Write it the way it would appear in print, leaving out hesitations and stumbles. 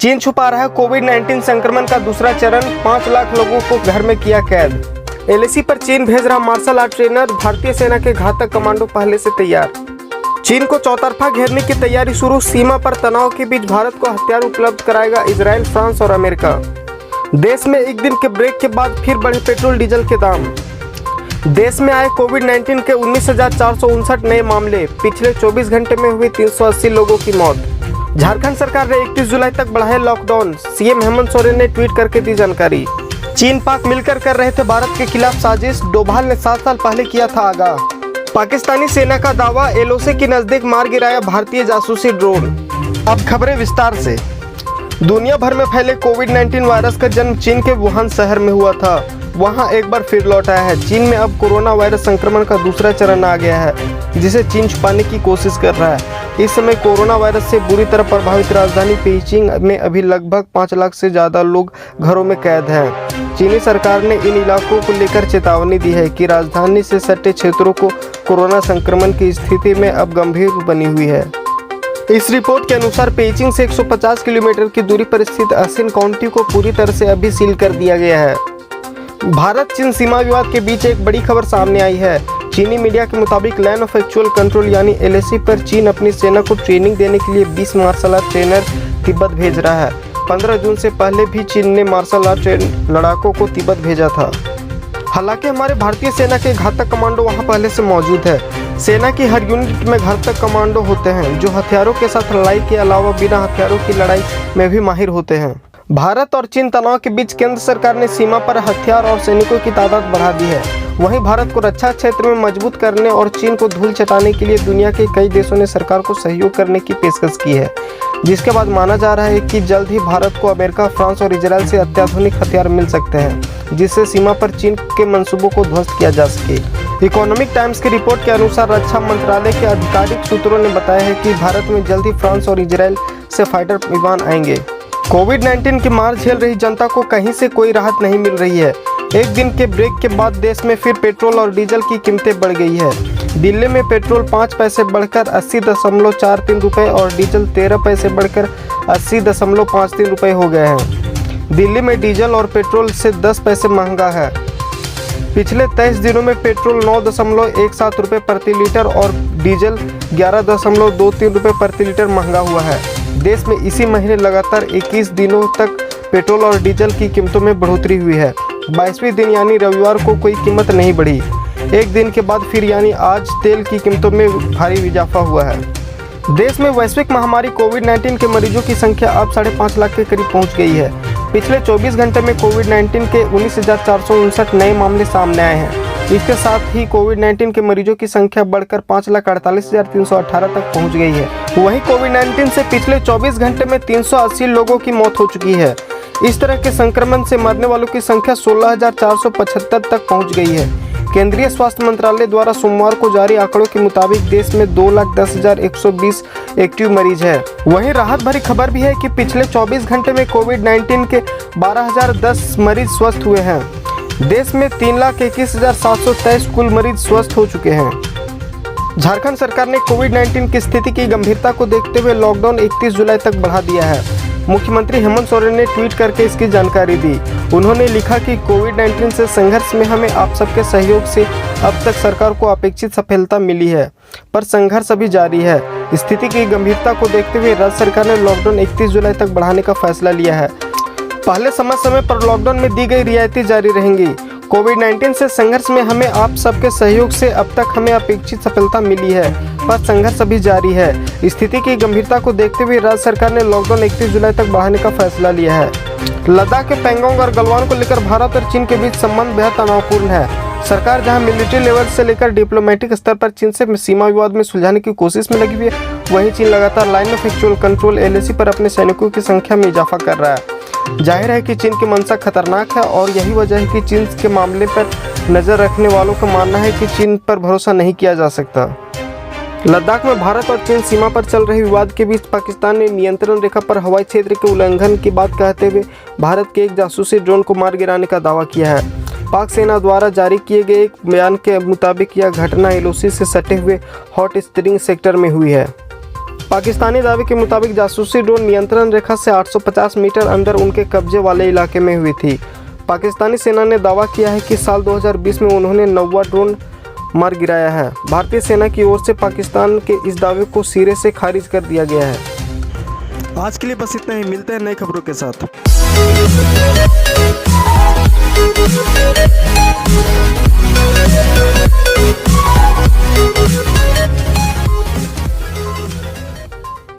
चीन छुपा रहा है कोविड-19 संक्रमण का दूसरा चरण, 5 लाख लोगों को घर में किया कैद। एलएसी पर चीन भेज रहा मार्शल आर्ट ट्रेनर, भारतीय सेना के घातक कमांडो पहले से तैयार। चीन को चौतरफा घेरने की तैयारी शुरू, सीमा पर तनाव के बीच भारत को हथियार उपलब्ध कराएगा इजराइल, फ्रांस और अमेरिका। देश में एक दिन के ब्रेक के बाद फिर बढ़े पेट्रोल डीजल के दाम। देश में आए कोविड-19 के 19,459 नए मामले, पिछले 24 घंटे में हुई 380 लोगों की मौत। झारखंड सरकार ने 31 जुलाई तक बढ़ाया लॉकडाउन, सीएम हेमंत सोरेन ने ट्वीट करके दी जानकारी। चीन पाक मिलकर कर रहे थे भारत के खिलाफ साजिश, डोभाल ने 7 साल पहले किया था आगाह। पाकिस्तानी सेना का दावा, एलओसी के नजदीक मार गिराया भारतीय जासूसी ड्रोन। अब खबरें विस्तार से। दुनिया भर में फैले कोविड-19 वायरस का जन्म चीन के वुहान शहर में हुआ था, वहां एक बार फिर लौट आया है। चीन में अब कोरोना वायरस संक्रमण का दूसरा चरण आ गया है, जिसे चीन छुपाने की कोशिश कर रहा है। इस समय कोरोना वायरस से बुरी तरह प्रभावित राजधानी पेइचिंग में अभी लगभग 5 लाख से ज़्यादा लोग घरों में कैद हैं। चीनी सरकार ने इन इलाकों को लेकर चेतावनी दी है कि राजधानी से सटे क्षेत्रों को कोरोना संक्रमण की स्थिति में अब गंभीर बनी हुई है। इस रिपोर्ट के अनुसार पेइचिंग से 150 किलोमीटर की दूरी पर स्थित असिन काउंटी को पूरी तरह से अभी सील कर दिया गया है। भारत चीन सीमा विवाद के बीच एक बड़ी खबर सामने आई है। चीनी मीडिया के मुताबिक लैंड ऑफ एक्चुअल कंट्रोल यानी एलएसी पर चीन अपनी सेना को ट्रेनिंग देने के लिए 20 मार्शल आर्ट ट्रेनर तिब्बत भेज रहा है। 15 जून से पहले भी चीन ने मार्शल आर्ट लड़ाकों को तिब्बत भेजा था। हालांकि हमारे भारतीय सेना के घातक कमांडो वहां पहले से मौजूद है। सेना की हर यूनिट में घातक कमांडो होते हैं, जो हथियारों के साथ लड़ाई के अलावा बिना हथियारों की लड़ाई में भी माहिर होते हैं। भारत और चीन तनाव के बीच केंद्र सरकार ने सीमा पर हथियार और सैनिकों की तादाद बढ़ा दी है। वहीं भारत को रक्षा क्षेत्र में मजबूत करने और चीन को धूल चटाने के लिए दुनिया के कई देशों ने सरकार को सहयोग करने की पेशकश की है, जिसके बाद माना जा रहा है कि जल्द ही भारत को अमेरिका, फ्रांस और इजराइल से अत्याधुनिक हथियार मिल सकते हैं, जिससे सीमा पर चीन के मंसूबों को ध्वस्त किया जा सके। इकोनॉमिक टाइम्स की रिपोर्ट के अनुसार रक्षा मंत्रालय के आधिकारिक सूत्रों ने बताया है कि भारत में जल्द ही फ्रांस और इजराइल से फाइटर विमान आएंगे। कोविड-19 की मार झेल रही जनता को कहीं से कोई राहत नहीं मिल रही है। एक दिन के ब्रेक के बाद देश में फिर पेट्रोल और डीजल की कीमतें बढ़ गई है। दिल्ली में पेट्रोल 5 पैसे बढ़कर 80.43 रुपये और डीजल 13 पैसे बढ़कर 80.53 रुपये हो गए हैं। दिल्ली में डीजल और पेट्रोल से 10 पैसे महंगा है। पिछले 23 दिनों में पेट्रोल 9.17 रुपये प्रति लीटर और डीजल 11.23 रुपये प्रति लीटर महंगा हुआ है। देश में इसी महीने लगातार 21 दिनों तक पेट्रोल और डीजल की कीमतों में बढ़ोतरी हुई है। 22वें दिन यानी रविवार को कोई कीमत नहीं बढ़ी। एक दिन के बाद फिर यानी आज तेल की कीमतों में भारी इजाफा हुआ है। देश में वैश्विक महामारी कोविड-19 के मरीजों की संख्या अब 5.5 लाख के करीब पहुंच गई है। पिछले 24 घंटे में कोविड-19 के 19,459 नए मामले सामने आए हैं। इसके साथ ही कोविड-19 के मरीजों की संख्या बढ़कर 5,48,318 तक पहुंच गई है। वहीं कोविड-19 से पिछले 24 घंटे में 380 लोगों की मौत हो चुकी है। इस तरह के संक्रमण से मरने वालों की संख्या 16,475 तक पहुंच गई है। केंद्रीय स्वास्थ्य मंत्रालय द्वारा सोमवार को जारी आंकड़ों के मुताबिक देश में 2,10,120 एक्टिव मरीज है। वहीं राहत भरी खबर भी है कि पिछले 24 घंटे में कोविड-19 के 12,010 मरीज स्वस्थ हुए हैं। देश में 3,21,723 कुल मरीज स्वस्थ हो चुके हैं। झारखंड सरकार ने कोविड-19 की स्थिति की गंभीरता को देखते हुए लॉकडाउन 31 जुलाई तक बढ़ा दिया है। मुख्यमंत्री हेमंत सोरेन ने ट्वीट करके इसकी जानकारी दी। उन्होंने लिखा कि कोविड-19 से संघर्ष में हमें आप सबके सहयोग से अब तक सरकार को अपेक्षित सफलता मिली है, पर संघर्ष अभी जारी है। स्थिति की गंभीरता को देखते हुए राज्य सरकार ने लॉकडाउन 31 जुलाई तक बढ़ाने का फैसला लिया है। पहले समय पर लॉकडाउन में दी गई रियायतें जारी रहेंगी। कोविड-19 से संघर्ष में हमें आप सबके सहयोग से अब तक हमें अपेक्षित सफलता मिली है, पर संघर्ष अभी जारी है। स्थिति की गंभीरता को देखते हुए राज्य सरकार ने लॉकडाउन 31 जुलाई तक बढ़ाने का फैसला लिया है। लद्दाख के पैंगोंग और गलवान को लेकर भारत और चीन के बीच संबंध बेहद तनावपूर्ण है। सरकार जहां मिलिट्री लेवल से लेकर डिप्लोमेटिक स्तर पर चीन से सीमा विवाद में सुलझाने की कोशिश में लगी हुई है, वहीं चीन लगातार line of actual control LAC पर अपने सैनिकों की संख्या में इजाफा कर रहा है। जाहिर है कि चीन की मंशा खतरनाक है और यही वजह है कि चीन के मामले पर नज़र रखने वालों का मानना है कि चीन पर भरोसा नहीं किया जा सकता। लद्दाख में भारत और चीन सीमा पर चल रहे विवाद के बीच पाकिस्तान ने नियंत्रण रेखा पर हवाई क्षेत्र के उल्लंघन की बात कहते हुए भारत के एक जासूसी ड्रोन को मार गिराने का दावा किया है। पाक सेना द्वारा जारी किए गए एक बयान के मुताबिक यह घटना एलओसी से सटे हुए हॉट स्प्रिंग सेक्टर में हुई है। पाकिस्तानी दावे के मुताबिक जासूसी ड्रोन नियंत्रण रेखा से 850 मीटर अंदर उनके कब्जे वाले इलाके में हुई थी। पाकिस्तानी सेना ने दावा किया है कि साल 2020 में उन्होंने 9वां ड्रोन मार गिराया है। भारतीय सेना की ओर से पाकिस्तान के इस दावे को सिरे से खारिज कर दिया गया है। आज के लिए बस इतना ही, मिलते हैं नई खबरों के साथ।